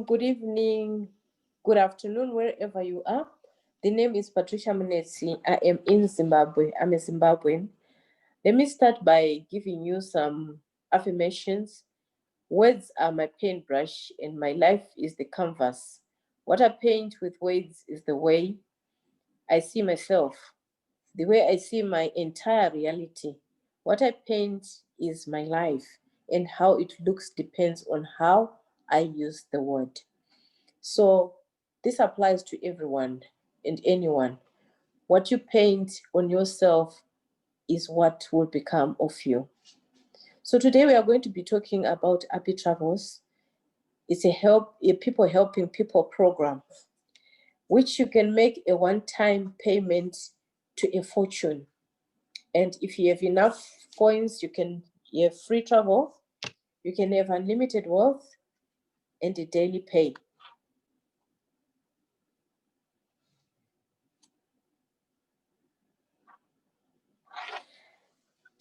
morning, good evening, good afternoon, wherever you are. The name is Patricia. I am in Zimbabwe. I'm a Zimbabwean. Let me start by giving you some affirmations. Words are my paintbrush, and my life is the canvas. What I paint with words is the way I see myself, the way I see my entire reality. What I paint is my life, and how it looks depends on how I use the word. So this applies to everyone and anyone. What you paint on yourself is what will become of you. So today we are going to be talking about APPI Travels. It's a people helping people program, which you can make a one-time payment to a fortune. And if you have enough coins, you can have free travel, you can have unlimited wealth, and a daily pay.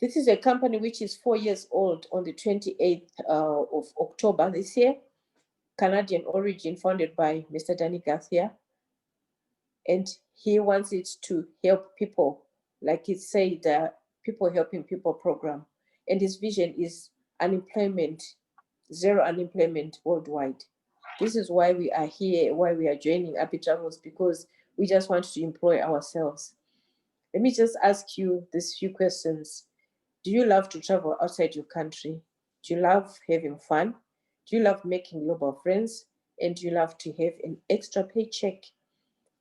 This is a company which is 4 years old on the 28th of October this year, Canadian origin, founded by Mr. Danny Garcia. And he wants it to help people, like he said, people helping people program. And his vision is unemployment, zero unemployment worldwide. This is why we are here, why we are joining APPI Travels, because we just want to employ ourselves. Let me just ask you these few questions. Do you love to travel outside your country? Do you love having fun? Do you love making global friends? And do you love to have an extra paycheck?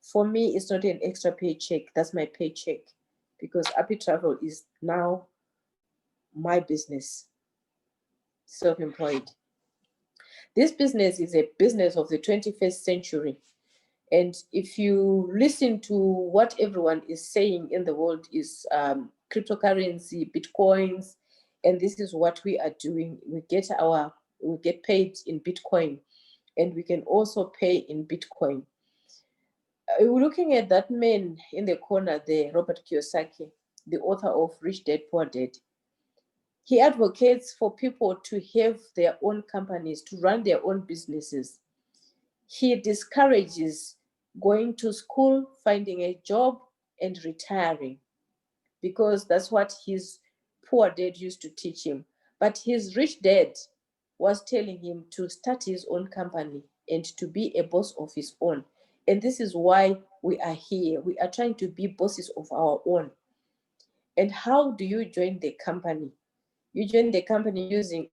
For me, it's not an extra paycheck. That's my paycheck, because APPI Travel is now my business, self-employed. This business is a business of the 21st century. And if you listen to what everyone is saying in the world is cryptocurrency, Bitcoins, and this is what we are doing. We get paid in Bitcoin, and we can also pay in Bitcoin. We're looking at that man in the corner there, Robert Kiyosaki, the author of Rich Dad Poor Dad. He advocates for people to have their own companies, to run their own businesses. He discourages going to school, finding a job, and retiring, because that's what his poor dad used to teach him. But his rich dad was telling him to start his own company and to be a boss of his own. And this is why we are here. We are trying to be bosses of our own. And how do you join the company? You join the company using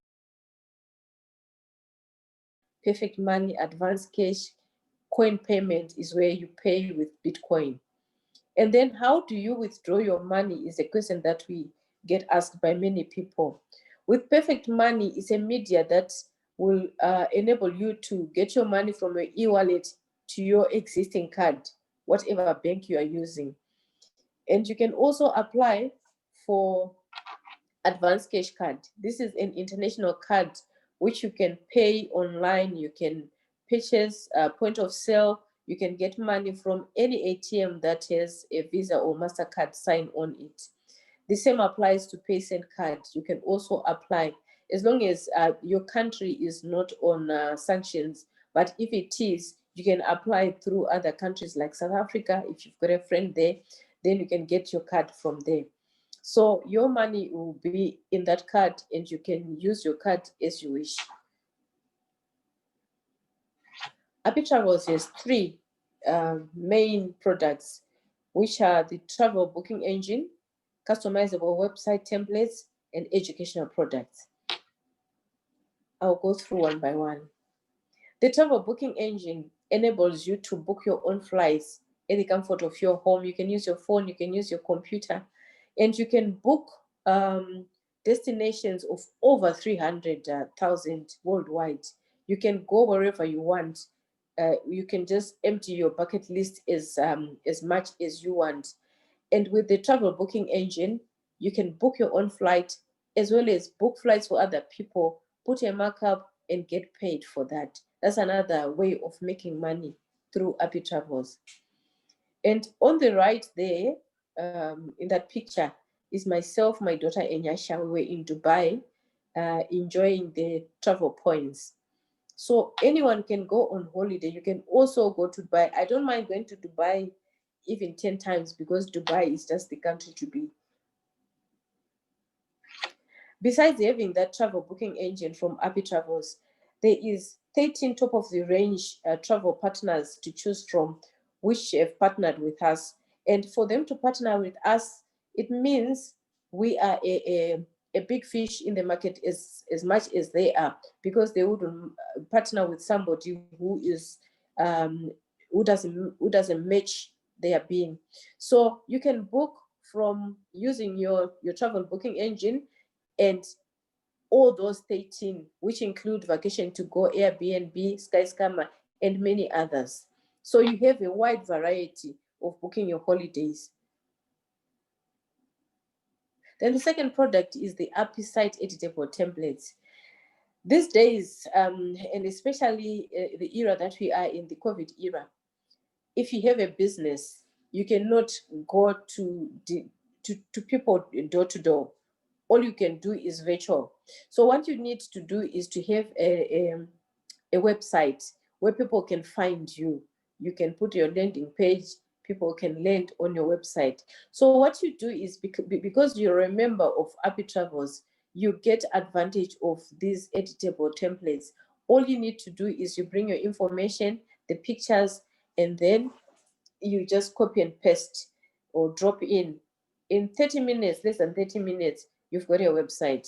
Perfect Money, advance cash, coin payment is where you pay with Bitcoin. And then how do you withdraw your money is a question that we get asked by many people. With Perfect Money, it's a media that will enable you to get your money from your e-wallet to your existing card, whatever bank you are using. And you can also apply for advanced cash card. This is an international card which you can pay online. You can purchase point of sale. You can get money from any ATM that has a Visa or MasterCard sign on it. The same applies to PaySend card. You can also apply as long as your country is not on sanctions. But if it is, you can apply through other countries like South Africa. If you've got a friend there, then you can get your card from there. So your money will be in that card, and you can use your card as you wish. APPI Travels has three main products, which are the travel booking engine, customizable website templates, and educational products. I'll go through one by one. The travel booking engine enables you to book your own flights in the comfort of your home. You can use your phone, you can use your computer, and you can book destinations of over 300,000 worldwide. You can go wherever you want. You can just empty your bucket list as much as you want. And with the travel booking engine, you can book your own flight as well as book flights for other people, put a markup, and get paid for that. That's another way of making money through APPI Travels. And on the right there, in that picture, is myself, my daughter Enyasha. We were in Dubai enjoying the travel points. So anyone can go on holiday. You can also go to Dubai. I don't mind going to Dubai even 10 times because Dubai is just the country to be. Besides having that travel booking engine from APPI Travels, there is 13 top of the range travel partners to choose from, which have partnered with us. And for them to partner with us, it means we are a big fish in the market as much as they are, because they wouldn't partner with somebody who is who doesn't match their being. So you can book from using your travel booking engine, and all those 13, which include Vacation to Go, Airbnb, Skyscanner, and many others. So you have a wide variety of booking your holidays. Then the second product is the APPI site editable templates. These days, and especially the era that we are in, the COVID era, if you have a business, you cannot go to people door to door. All you can do is virtual. So what you need to do is to have a website where people can find you. You can put your landing page, people can land on your website. So what you do is, because you're a member of APPI Travels, you get advantage of these editable templates. All you need to do is you bring your information, the pictures, and then you just copy and paste or drop in 30 minutes, less than 30 minutes, you've got your website.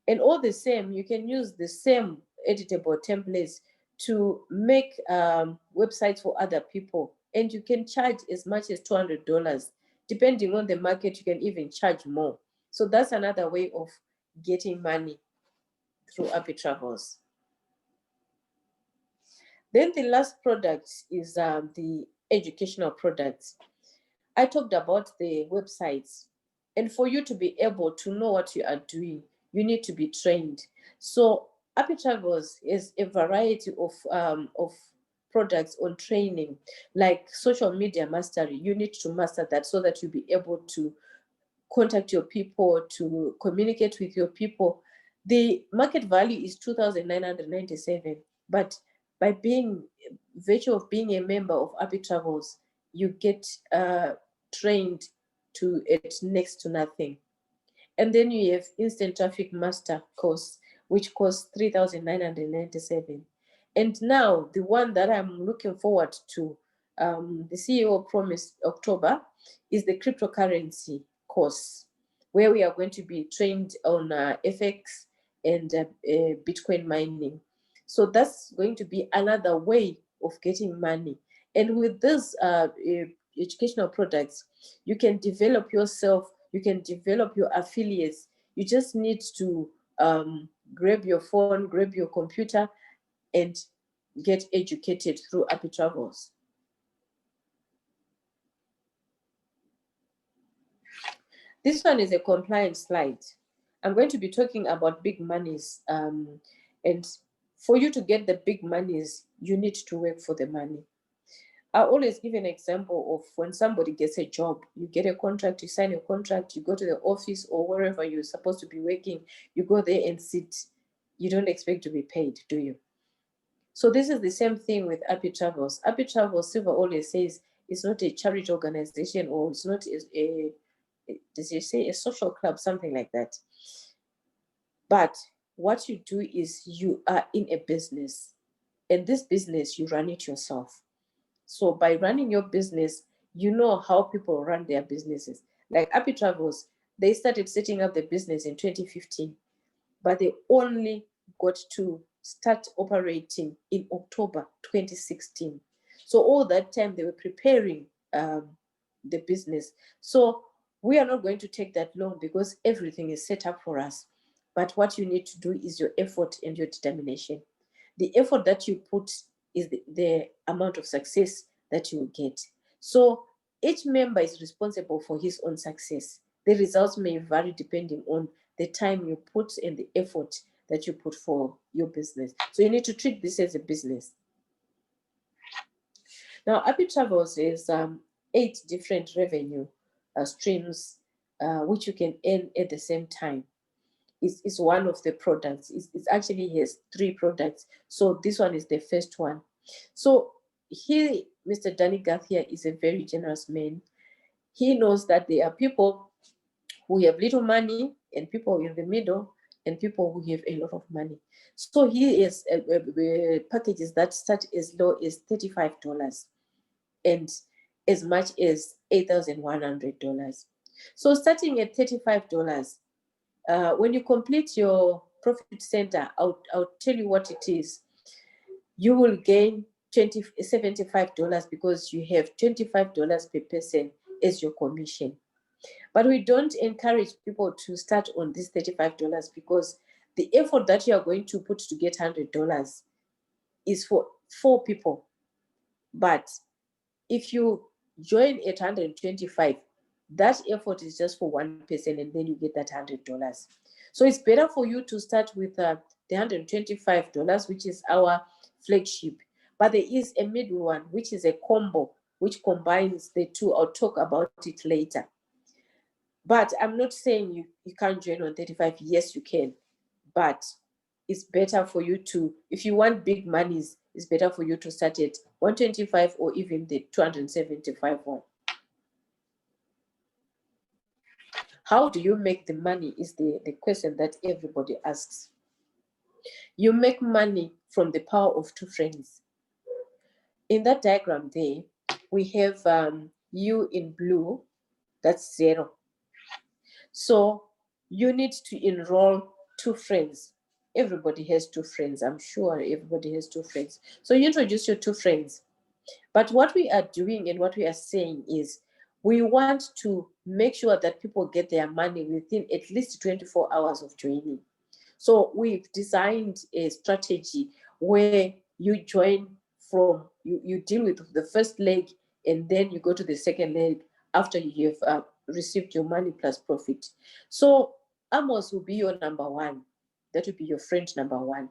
And all the same, you can use the same editable templates to make websites for other people, and you can charge as much as $200. Depending on the market, you can even charge more. So that's another way of getting money through APPI Travels. Then the last product is the educational products. I talked about the websites, and for you to be able to know what you are doing, you need to be trained. So APPI Travels is a variety of products on training, like social media mastery. You need to master that so that you'll be able to contact your people, to communicate with your people. The market value is 2,997, but by being virtue of being a member of APPI Travels, you get trained to it next to nothing. And then you have Instant Traffic Master course, which costs 3,997. And now the one that I'm looking forward to, the CEO promised October, is the cryptocurrency course, where we are going to be trained on FX and Bitcoin mining. So that's going to be another way of getting money. And with this educational products, you can develop yourself, you can develop your affiliates. You just need to grab your phone, grab your computer, and get educated through APPI Travels. This one is a compliance slide. I'm going to be talking about big monies. And for you to get the big monies, you need to work for the money. I always give an example of when somebody gets a job, you get a contract, you sign a contract, you go to the office or wherever you're supposed to be working, you go there and sit. You don't expect to be paid, do you? So this is the same thing with APPI Travels. APPI Travels, Silver always says, it's not a charity organization, or it's not does you say a social club, something like that. But what you do is you are in a business, and this business, you run it yourself. So by running your business, you know how people run their businesses. Like APPI Travels, they started setting up the business in 2015, but they only got to start operating in October 2016. So all that time they were preparing the business. So we are not going to take that long because everything is set up for us. But what you need to do is your effort and your determination. The effort that you put is the amount of success that you will get. So each member is responsible for his own success. The results may vary depending on the time you put and the effort that you put for your business. So you need to treat this as a business. Now, APPI Travels is 8 different revenue streams which you can earn at the same time. is one of the products. It actually has 3 products. So this one is the first one. So he, Mr. Danny Garcia, is a very generous man. He knows that there are people who have little money and people in the middle and people who have a lot of money. So he has packages that start as low as $35 and as much as $8,100. So starting at $35, when you complete your profit center, I'll tell you what it is. You will gain $75 because you have $25 per person as your commission. But we don't encourage people to start on this $35 because the effort that you are going to put to get $100 is for 4 people. But if you join at 125, that effort is just for 1 person, and then you get that $100. So it's better for you to start with the $125, which is our flagship. But there is a middle one, which is a combo, which combines the two. I'll talk about it later. But I'm not saying you can't join on 35. Yes, you can. But it's better for you to, if you want big monies, it's better for you to start at 125 or even the 275 one. How do you make the money is the question that everybody asks. You make money from the power of 2 friends. In that diagram there, we have you in blue, that's 0. So you need to enroll 2 friends. Everybody has 2 friends. I'm sure everybody has 2 friends. So you introduce your 2 friends. But what we are doing and what we are saying is we want to make sure that people get their money within at least 24 hours of joining. So we've designed a strategy where you join from, you deal with the first leg and then you go to the second leg after you have received your money plus profit. So Amos will be your number 1. That will be your friend number 1.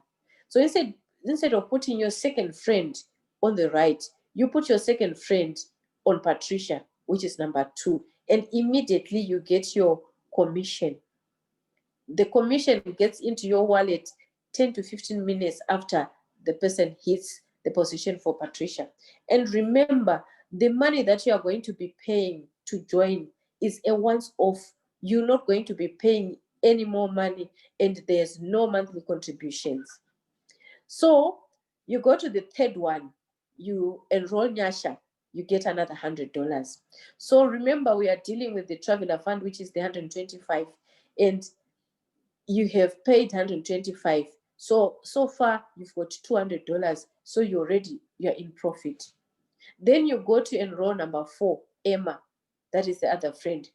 So instead of putting your second friend on the right, you put your second friend on Patricia, which is number 2, and immediately you get your commission. The commission gets into your wallet 10 to 15 minutes after the person hits the position for Patricia. And remember, the money that you are going to be paying to join is a once-off. You're not going to be paying any more money, and there's no monthly contributions. So you go to the third one, you enroll Nyasha, you get another $100. So remember, we are dealing with the traveler fund, which is the 125, and you have paid 125. So far you've got $200. So you're in profit. Then you go to enroll number 4, Emma. That is the other friend.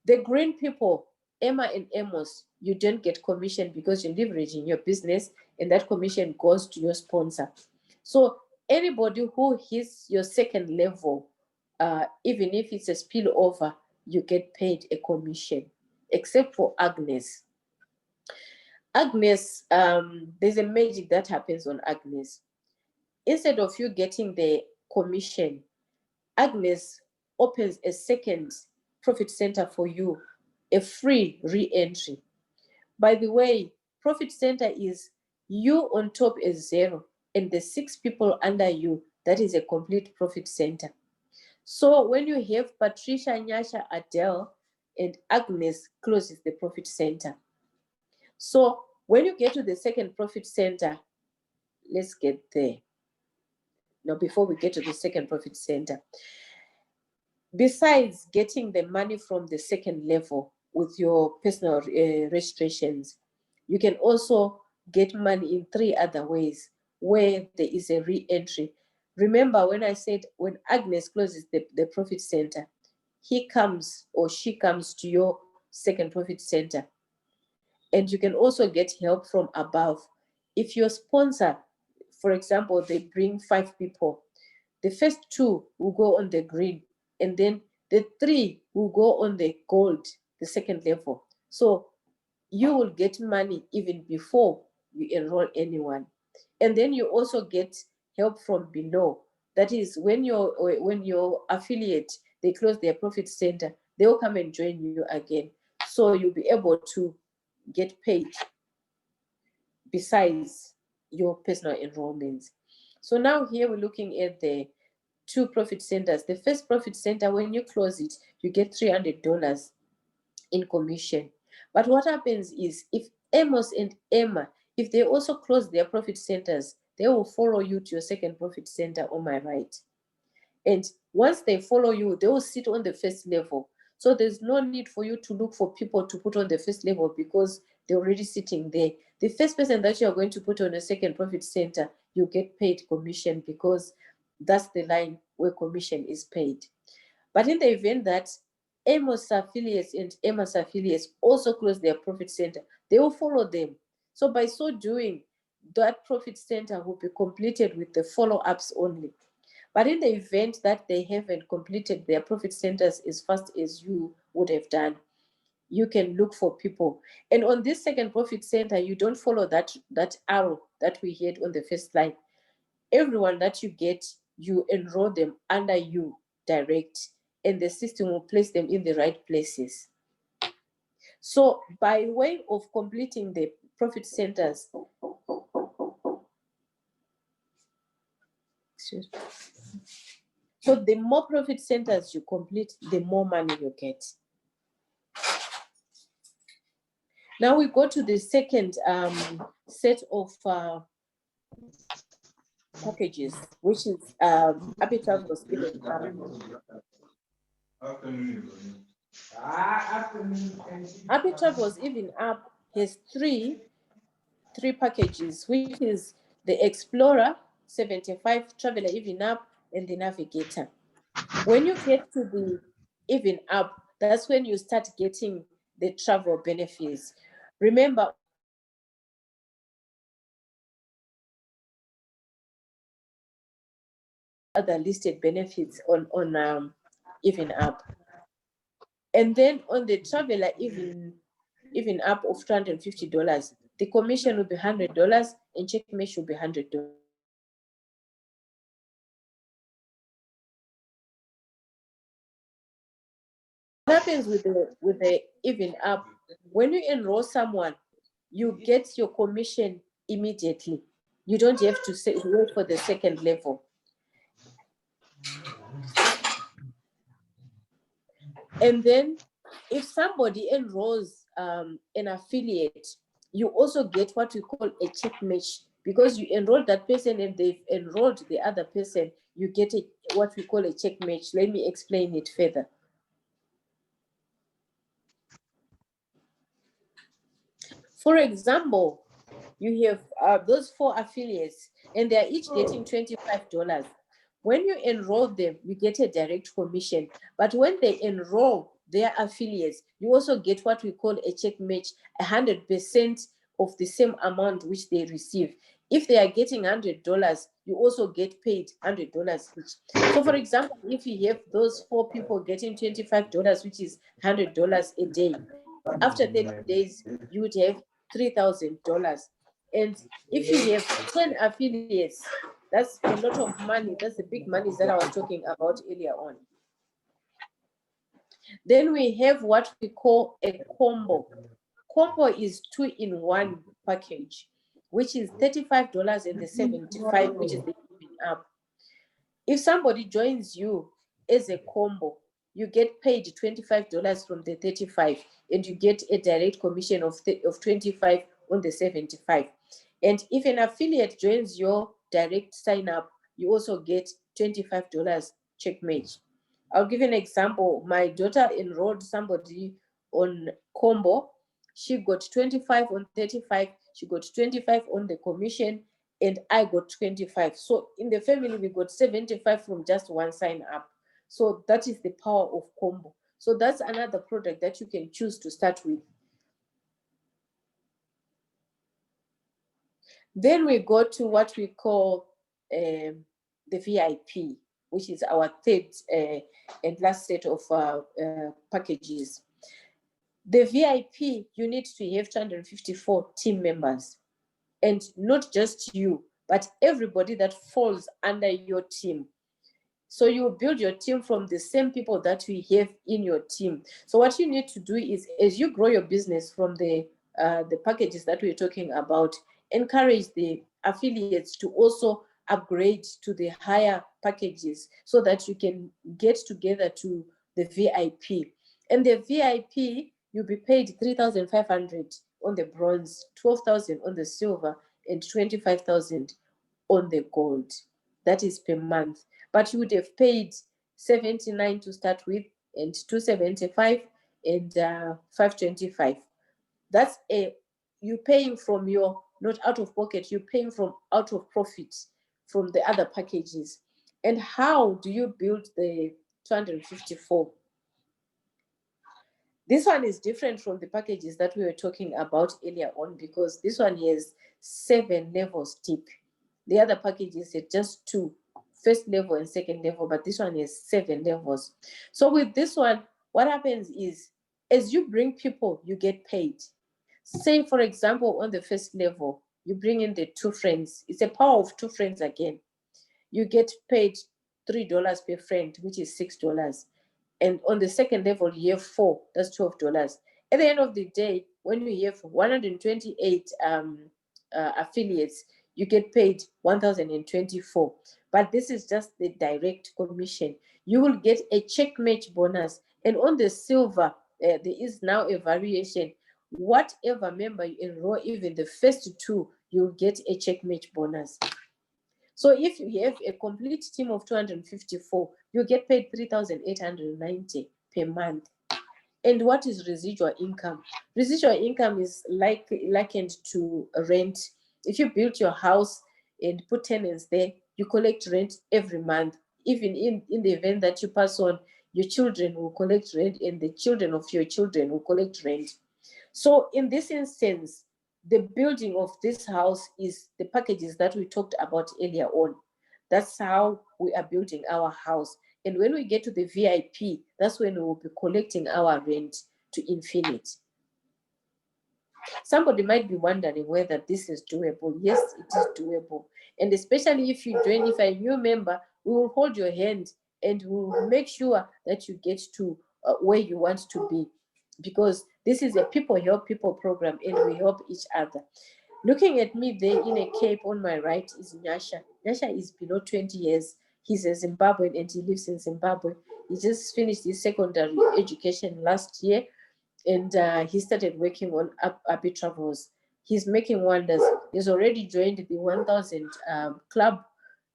The green people, Emma and Amos, you don't get commission because you're leveraging your business, and that commission goes to your sponsor. So anybody who hits your second level, even if it's a spillover, you get paid a commission, except for Agnes. Agnes, there's a magic that happens on Agnes. Instead of you getting the commission, Agnes opens a second profit center for you, a free re-entry. By the way, profit center is you on top is 0 and the 6 people under you, that is a complete profit center. So when you have Patricia, Nyasha, Adele, and Agnes closes the profit center. So when you get to the second profit center, let's get there. Now, before we get to the second profit center, besides getting the money from the second level with your personal registrations, you can also get money in 3 other ways where there is a re-entry. Remember when I said when Agnes closes the profit center, he comes or she comes to your second profit center. And you can also get help from above. If your sponsor, for example, they bring 5 people, the first 2 will go on the green, and then the 3 will go on the gold, the second level. So you will get money even before you enroll anyone. And then you also get help from below. That is when your affiliate, they close their profit center, they'll come and join you again. So you'll be able to get paid besides your personal enrollments. So now here we're looking at the 2 profit centers. The first profit center, when you close it, you get $300 in commission. But what happens is, if Amos and Emma, if they also close their profit centers, they will follow you to your second profit center on my right. And once they follow you, they will sit on the first level. So there's no need for you to look for people to put on the first level because they're already sitting there. The first person that you're going to put on a second profit center, you get paid commission because that's the line where commission is paid. But in the event that Amos affiliates and Emma's affiliates also close their profit center, they will follow them. So by so doing, that profit center will be completed with the follow-ups only. But in the event that they haven't completed their profit centers as fast as you would have done, you can look for people. And on this second profit center, you don't follow that arrow that we had on the first line. Everyone that you get, you enroll them under you direct, and the system will place them in the right places. So by way of completing the profit centers, so the more profit centers you complete, the more money you get. Now we go to the second set of packages, which is APPI Tuesday Even Up. APPI Tuesday Even Up has three packages, which is the Explorer, 75, Traveler Even Up, and the Navigator. When you get to the Even Up, that's when you start getting the travel benefits. Remember, other listed benefits on Even Up. And then on the Traveler Even Up of $250, the commission will be $100 and check mesh will be $100. What happens with the Even Up, when you enroll someone, you get your commission immediately. You don't have to wait for the second level. And then if somebody enrolls an affiliate, you also get what we call a check match, because you enrolled that person and they've enrolled the other person, you get what we call a check match. Let me explain it further. For example, you have those 4 affiliates and they're each getting $25. When you enroll them, you get a direct commission. But when they enroll their affiliates, you also get what we call a check match, 100% of the same amount which they receive. If they are getting $100, you also get paid $100 each. So for example, if you have those 4 people getting $25, which is $100 a day, after 30 days, you would have $3,000. And if you have 10 affiliates, that's a lot of money. That's the big money that I was talking about earlier on. Then we have what we call a combo. Combo is 2-in-1 package, which is $35 and the 75, which is the Even Up. If somebody joins you as a combo, you get paid $25 from the 35, and you get a direct commission of 25 on the 75. And if an affiliate joins your direct sign up, you also get $25 check match. I'll give you an example. My daughter enrolled somebody on combo. She got 25 on 35. She got 25 on the commission, and I got 25. So in the family, we got 75 from just one sign up. So that is the power of combo. So that's another product that you can choose to start with. Then we go to what we call the VIP, which is our third and last set of packages. The VIP, you need to have 254 team members, and not just you, but everybody that falls under your team. So you build your team from the same people that we have in your team. So what you need to do is, as you grow your business from the the packages that we're talking about, encourage the affiliates to also upgrade to the higher packages so that you can get together to the VIP. And the VIP, you'll be paid 3,500 on the bronze, 12,000 on the silver, and 25,000 on the gold. That is per month. But you would have paid 79 to start with, and 275 and 525. That's you paying from your, not out of pocket, you're paying from out of profit from the other packages. And how do you build the 254? This one is different from the packages that we were talking about earlier on, because this one has 7 levels deep. The other packages are just 2, first level and second level, but this one has 7 levels. So with this one, what happens is, as you bring people, you get paid. Say, for example, on the first level, you bring in the 2 friends. It's a power of 2 friends again. You get paid $3 per friend, which is $6. And on the second level, you have 4, that's $12. At the end of the day, when you have 128 affiliates, you get paid 1,024. But this is just the direct commission. You will get a check match bonus. And on the silver, there is now a variation. Whatever member you enroll, even the first 2, you'll get a check match bonus. So if you have a complete team of 254, you get paid 3,890 per month. And what is residual income? Residual income is likened to rent. If you build your house and put tenants there, you collect rent every month. Even in the event that you pass on, your children will collect rent, and the children of your children will collect rent. So in this instance, the building of this house is the packages that we talked about earlier on. That's how we are building our house. And when we get to the VIP, that's when we will be collecting our rent to infinite. Somebody might be wondering whether this is doable. Yes, it is doable. And especially if you join, if a new member, we will hold your hand and we will make sure that you get to where you want to be. Because this is a people help people program, and we help each other. Looking at me there in a cape on my right is Nyasha. Nyasha is below 20 years. He's a Zimbabwean and he lives in Zimbabwe. He just finished his secondary education last year, and he started working on APPI Travels. He's making wonders. He's already joined the 1,000 club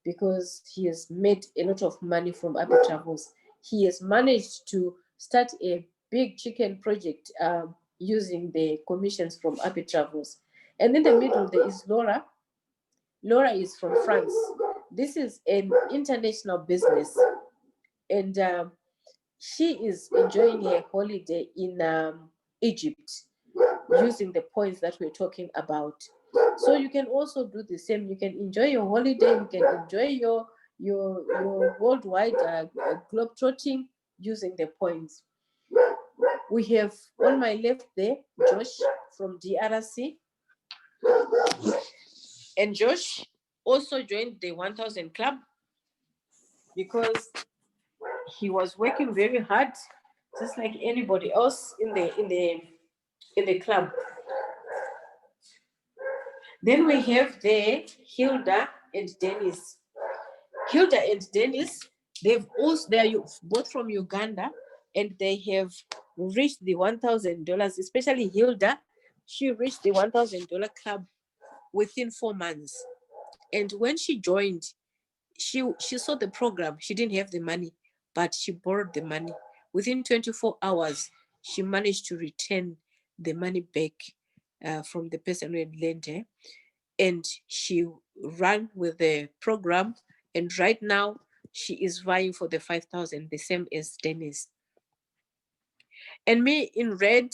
because he has made a lot of money from APPI Travels. He has managed to start a big chicken project using the commissions from APPI Travels. And in the middle, there is Laura. Laura is from France. This is an international business. And she is enjoying her holiday in Egypt using the points that we're talking about. So you can also do the same. You can enjoy your holiday. You can enjoy your worldwide globetrotting using the points. We have on my left there, Josh from DRC. And Josh also joined the 1,000 club because he was working very hard, just like anybody else in the club. Then we have there Hilda and Dennis. Hilda and Dennis, they are both from Uganda, and they have reached the $1,000. Especially Hilda, she reached the $1,000 club within 4 months. And when she joined, she saw the program. She didn't have the money, but she borrowed the money. Within 24 hours, she managed to return the money back from the person who had lent her. And she ran with the program. And right now, she is vying for the 5,000, the same as Dennis. And me in red,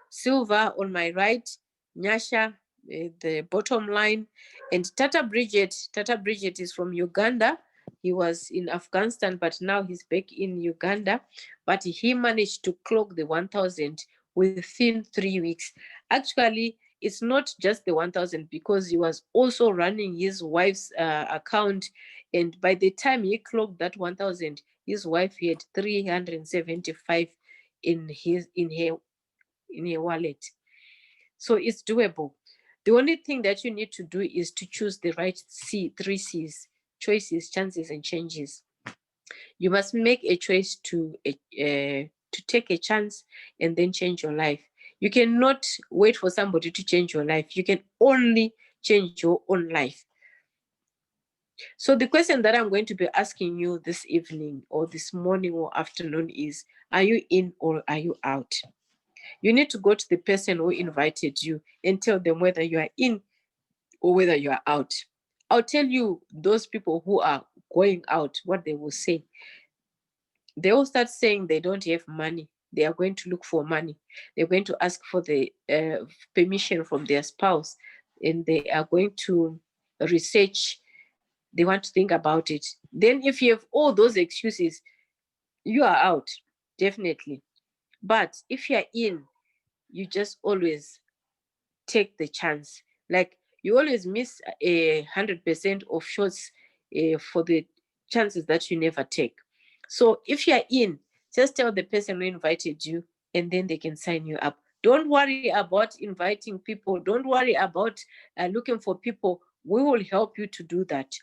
silver on my right, Nyasha, the bottom line, and Tata Bridget. Tata Bridget is from Uganda. He was in Afghanistan, but now he's back in Uganda. But he managed to clock the 1,000 within 3 weeks. Actually, it's not just the 1,000 because he was also running his wife's account. And by the time he clocked that 1,000, his wife had 375 in her wallet. So it's doable. The only thing that you need to do is to choose the right three C's: choices, chances, and changes. You must make a choice to take a chance and then change your life. You cannot wait for somebody to change your life. You can only change your own life. So the question that I'm going to be asking you this evening or this morning or afternoon is, are you in or are you out? You need to go to the person who invited you and tell them whether you are in or whether you are out. I'll tell you those people who are going out, what they will say. They will start saying they don't have money. They are going to look for money. They're going to ask for the permission from their spouse, and they are going to research. They want to think about it. Then if you have all those excuses, you are out, definitely. But if you're in, you just always take the chance. Like, you always miss 100% of shots for the chances that you never take. So if you're in, just tell the person who invited you, and then they can sign you up. Don't worry about inviting people. Don't worry about looking for people. We will help you to do that.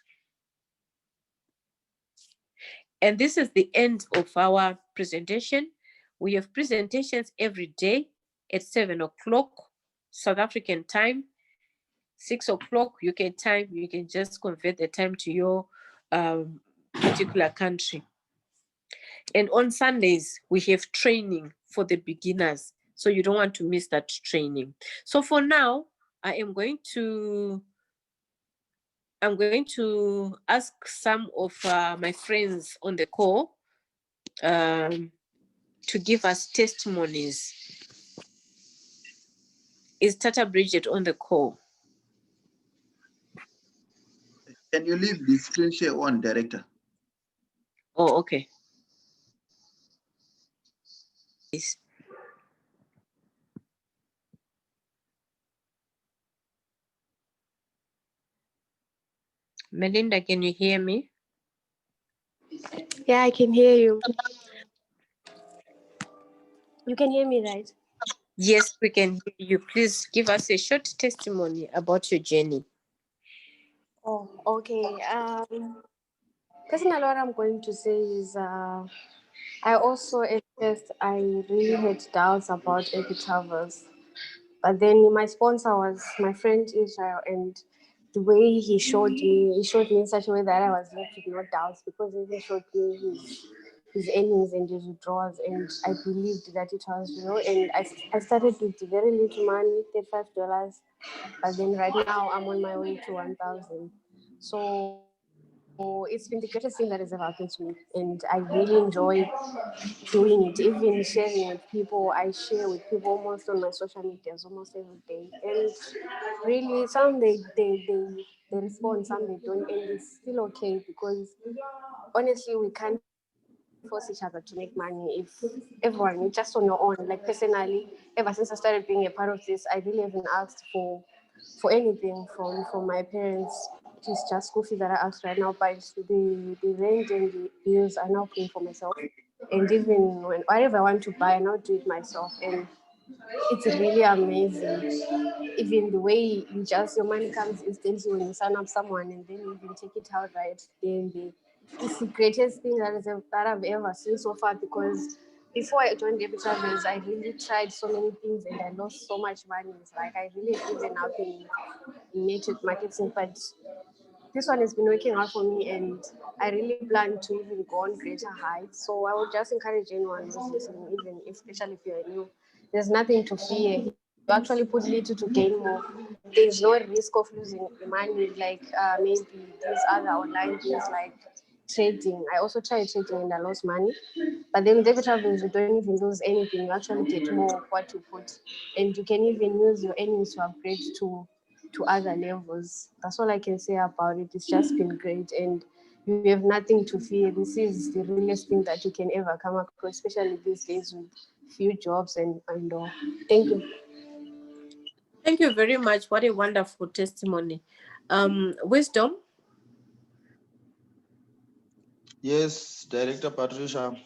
And this is the end of our presentation. We have presentations every day at 7 o'clock South African time, 6 o'clock UK time. You can just convert the time to your particular country. And on Sundays, we have training for the beginners. So you don't want to miss that training. So for now, I'm going to ask some of my friends on the call to give us testimonies. Is Tata Bridget on the call? Can you leave the screen share on, Director? Oh, okay. Yes. Melinda, can you hear me? Yeah, I can hear you. You can hear me, right? Yes, we can hear you. Please give us a short testimony about your journey. Oh, okay. Personally, what I'm going to say is, I also at first I really had doubts about APPI Travels, but then my sponsor was my friend Israel, and the way he showed me in such a way that I was left with no doubts, because he even showed me his earnings and his withdrawals, and I believed that it was real. And I started with very little money, $35, but then right now I'm on my way to 1,000. So it's been the greatest thing that has ever happened to me, and I really enjoy doing it. Even sharing with people, I share with people almost on my social medias almost every day. And really, some they respond, some they don't, and it's still okay, because honestly, we can't force each other to make money if everyone, you're just on your own. Like personally, ever since I started being a part of this, I really haven't asked for anything from my parents. It is just school fees that I ask right now, but the rent and the bills are now paying for myself. And even when whatever I want to buy, I now do it myself. And it's really amazing. Even the way you just, your money comes instantly when you sign up someone, and then you even take it out right then. It's the greatest thing that I've ever seen so far, because before I joined APPI Travels, I really tried so many things and I lost so much money. It's like I really given up in network marketing, but this one has been working out for me, and I really plan to even go on greater heights. So I would just encourage anyone who's listening, even especially if you're new, there's nothing to fear. You actually put little to gain more. There's no risk of losing money like maybe these other online things like trading. I also tried trading and I lost money. But then with debit travels, you don't even lose anything. You actually get more of what you put. And you can even use your earnings to upgrade to other levels. That's all I can say about it. It's just been great, and you have nothing to fear. This is the realest thing that you can ever come across, especially these days with few jobs and all. Thank you. Thank you very much. What a wonderful testimony. Wisdom. Yes, Director Patricia.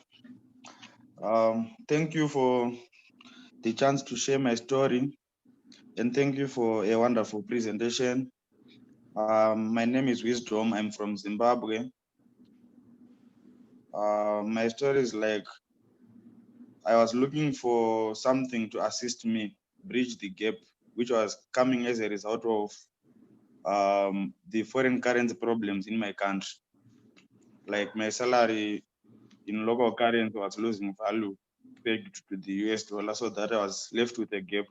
Thank you for the chance to share my story. and thank you for a wonderful presentation. My name is Wisdom. I'm from Zimbabwe. My story is like I was looking for something to assist me bridge the gap, which was coming as a result of the foreign currency problems in my country. Like my salary in local currency was losing value pegged to the US dollar, so that I was left with a gap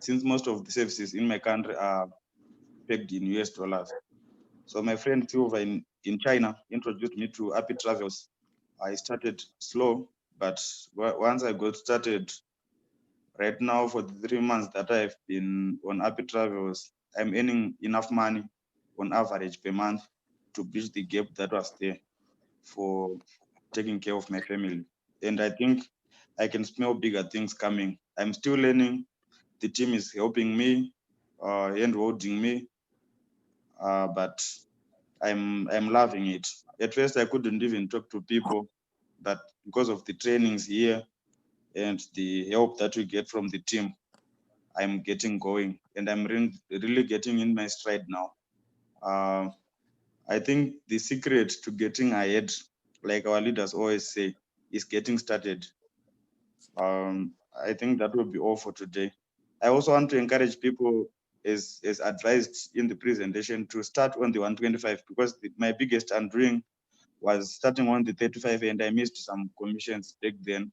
since most of the services in my country are pegged in US dollars. So my friend Silva in China introduced me to APPI Travels. I started slow, but once I got started, right now for the 3 months that I've been on APPI Travels, I'm earning enough money on average per month to bridge the gap that was there for taking care of my family. And I think I can smell bigger things coming. I'm still learning. The team is helping me and holding me, but I'm loving it. At first, I couldn't even talk to people, but because of the trainings here and the help that we get from the team, I'm getting going, and I'm really getting in my stride now. I think the secret to getting ahead, like our leaders always say, is getting started. I think that will be all for today. I also want to encourage people, as advised in the presentation, to start on the 125, because my biggest undoing was starting on the 35, and I missed some commissions back then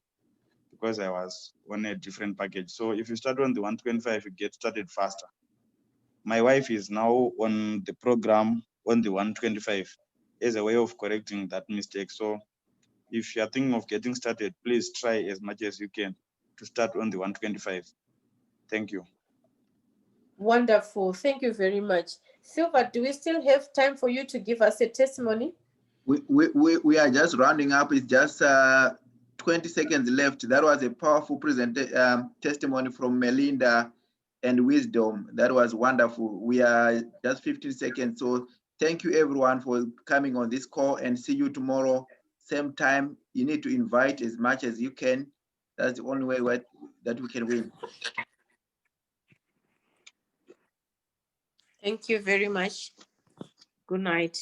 because I was on a different package. So if you start on the 125, you get started faster. My wife is now on the program on the 125 as a way of correcting that mistake. So if you're thinking of getting started, please try as much as you can to start on the 125. Thank you. Wonderful. Thank you very much. Silva, do we still have time for you to give us a testimony? We are just rounding up. It's just 20 seconds left. That was a powerful testimony from Melinda and Wisdom. That was wonderful. We are just 15 seconds. So thank you everyone for coming on this call, and see you tomorrow, same time. You need to invite as much as you can. That's the only way that we can win. Thank you very much. Good night.